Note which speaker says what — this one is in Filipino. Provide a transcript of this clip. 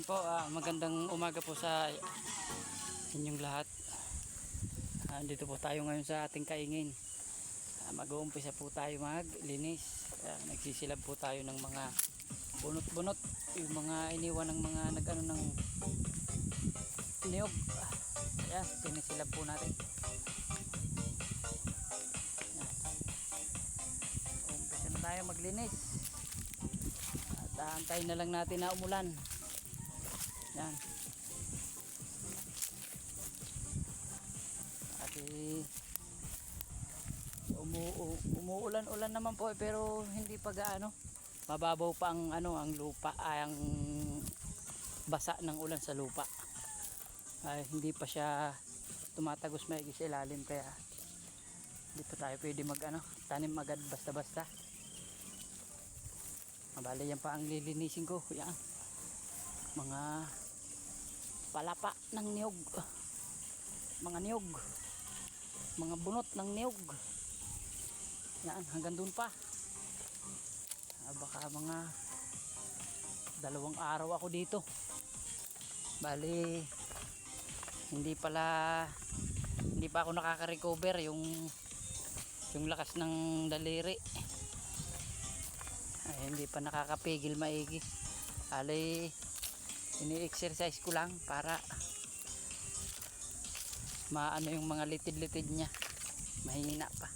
Speaker 1: Po, magandang umaga po sa inyong lahat. Dito po tayo ngayon sa ating kaingin. Mag-uumpisa po tayo maglinis. Nagsisilab po tayo ng mga bunot-bunot, yung mga iniwan ng mga nag-ano ng niyog. Ayan, sinisilab po natin. Umpisa na tayo maglinis. At antayin na lang natin na umulan. Yan. At umuulan-ulan naman po pero hindi pa gaano. Mababaw pa ang ang lupa, ang basa ng ulan sa lupa. Hindi pa siya tumatagos maigi sa ilalim kaya hindi pa tayo pwede tanim agad basta-basta. Mabali yan pa ang lilinisin ko. Yan. Mga palapa ng niyog, mga niyog, mga bunot ng niyog. Yan, hanggang dun pa. Baka mga 2 araw ako dito. Bali hindi pa ako nakaka-recover yung lakas ng daliri. Hindi pa nakakapigil maigi. Ini-exercise ko lang para maano yung mga litid-litid niya, mahina pa.